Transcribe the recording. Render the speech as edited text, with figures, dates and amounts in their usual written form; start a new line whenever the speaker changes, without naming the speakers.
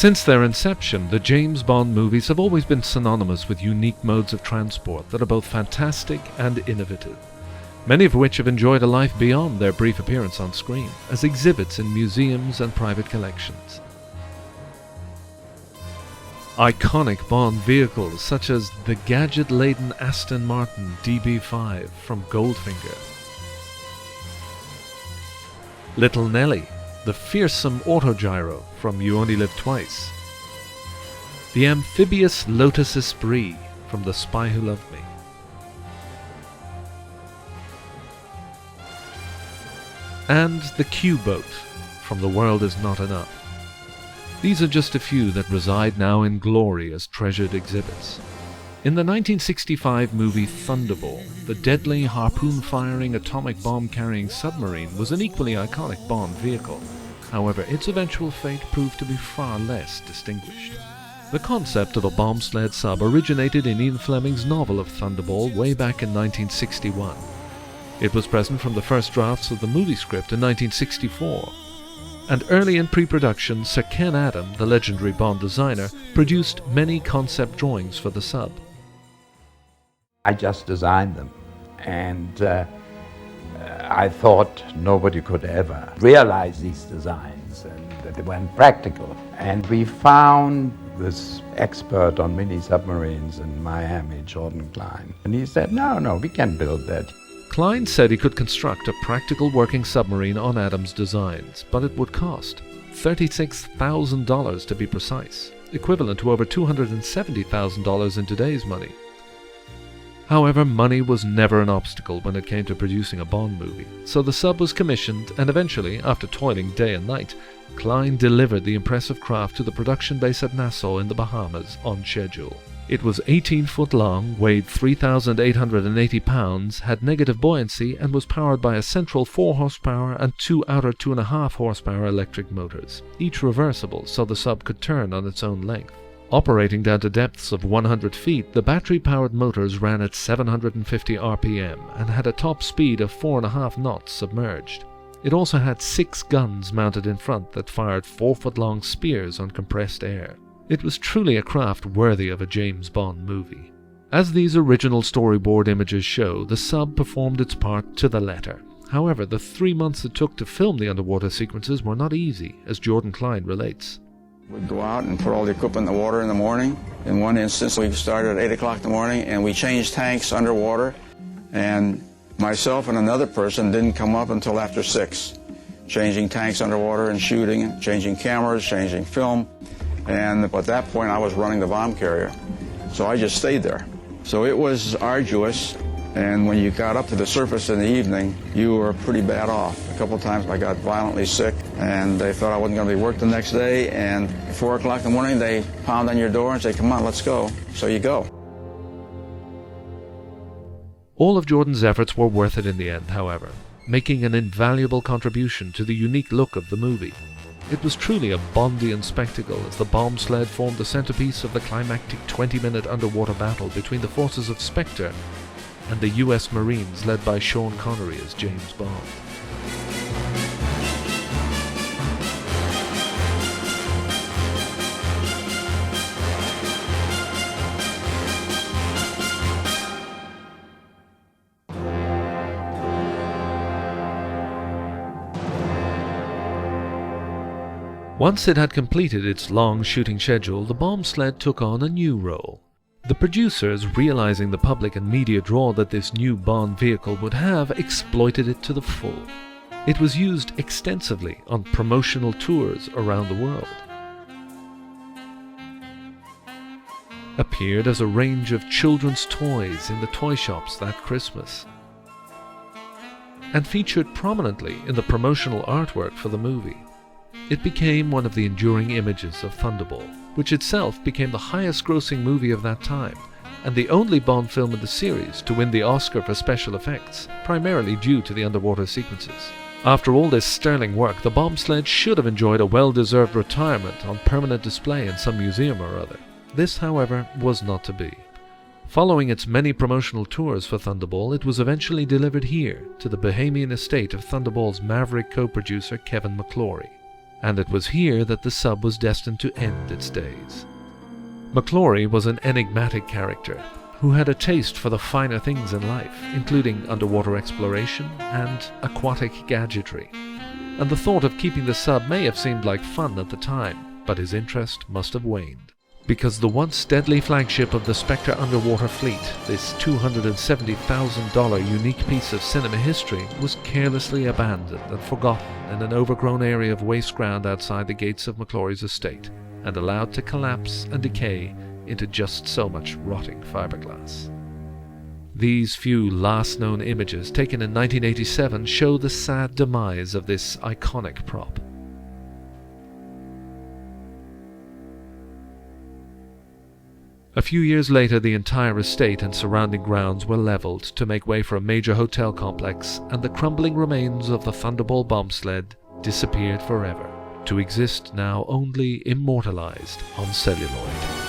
Since their inception, the James Bond movies have always been synonymous with unique modes of transport that are both fantastic and innovative, many of which have enjoyed a life beyond their brief appearance on screen, as exhibits in museums and private collections. Iconic Bond vehicles such as the gadget-laden Aston Martin DB5 from Goldfinger, Little Nelly, the fearsome autogyro from You Only Live Twice, the amphibious Lotus Esprit from The Spy Who Loved Me, and the Q-Boat from The World Is Not Enough. These are just a few that reside now in glory as treasured exhibits. In the 1965 movie Thunderball, the deadly harpoon-firing atomic bomb-carrying submarine was an equally iconic Bond vehicle. However, its eventual fate proved to be far less distinguished. The concept of a bomb-sled sub originated in Ian Fleming's novel of Thunderball way back in 1961. It was present from the first drafts of the movie script in 1964. And early in pre-production, Sir Ken Adam, the legendary Bond designer, produced many concept drawings for the sub.
I just designed them, and I thought nobody could ever realize these designs and that they weren't practical. And we found this expert on mini submarines in Miami, Jordan Klein, and he said, no, we can build that.
Klein said he could construct a practical working submarine on Adam's designs, but it would cost $36,000 to be precise, equivalent to over $270,000 in today's money. However, money was never an obstacle when it came to producing a Bond movie, so the sub was commissioned, and eventually, after toiling day and night, Klein delivered the impressive craft to the production base at Nassau in the Bahamas on schedule. It was 18 foot long, weighed 3,880 pounds, had negative buoyancy, and was powered by a central 4 horsepower and 2 outer 2.5 horsepower electric motors, each reversible so the sub could turn on its own length. Operating down to depths of 100 feet, the battery-powered motors ran at 750 RPM and had a top speed of 4.5 knots submerged. It also had 6 guns mounted in front that fired 4-foot-long spears on compressed air. It was truly a craft worthy of a James Bond movie. As these original storyboard images show, the sub performed its part to the letter. However, the 3 months it took to film the underwater sequences were not easy, as Jordan Klein relates.
We'd go out and put all the equipment in the water in the morning. In one instance, we started at 8 o'clock in the morning, and we changed tanks underwater, and myself and another person didn't come up until after 6, changing tanks underwater and shooting, changing cameras, changing film. And at that point, I was running the bomb carrier, so I just stayed there. So it was arduous, and when you got up to the surface in the evening, you were pretty bad off. A couple of times I got violently sick, and they thought I wasn't going to be worked the next day, and at 4 o'clock in the morning, they pound on your door and say, come on, let's go. So you go.
All of Jordan's efforts were worth it in the end, however, making an invaluable contribution to the unique look of the movie. It was truly a Bondian spectacle as the bomb sled formed the centerpiece of the climactic 20-minute underwater battle between the forces of Spectre and the US Marines led by Sean Connery as James Bond. Once it had completed its long shooting schedule, the bomb sled took on a new role. The producers, realizing the public and media draw that this new Bond vehicle would have, exploited it to the full. It was used extensively on promotional tours around the world. Appeared as a range of children's toys in the toy shops that Christmas, and featured prominently in the promotional artwork for the movie. It became one of the enduring images of Thunderball, which itself became the highest-grossing movie of that time, and the only Bond film in the series to win the Oscar for special effects, primarily due to the underwater sequences. After all this sterling work, the bomb sled should have enjoyed a well-deserved retirement on permanent display in some museum or other. This, however, was not to be. Following its many promotional tours for Thunderball, it was eventually delivered here to the Bahamian estate of Thunderball's maverick co-producer Kevin McClory. and it was here that the sub was destined to end its days. McClory was an enigmatic character who had a taste for the finer things in life, including underwater exploration and aquatic gadgetry. And the thought of keeping the sub may have seemed like fun at the time, but his interest must have waned. Because the once deadly flagship of the Spectre underwater fleet, this $270,000 unique piece of cinema history, was carelessly abandoned and forgotten in an overgrown area of waste ground outside the gates of McClory's estate, and allowed to collapse and decay into just so much rotting fiberglass. These few last known images, taken in 1987, show the sad demise of this iconic prop. A few years later, the entire estate and surrounding grounds were leveled to make way for a major hotel complex, and the crumbling remains of the Thunderball Bombsled disappeared forever, to exist now only immortalized on celluloid.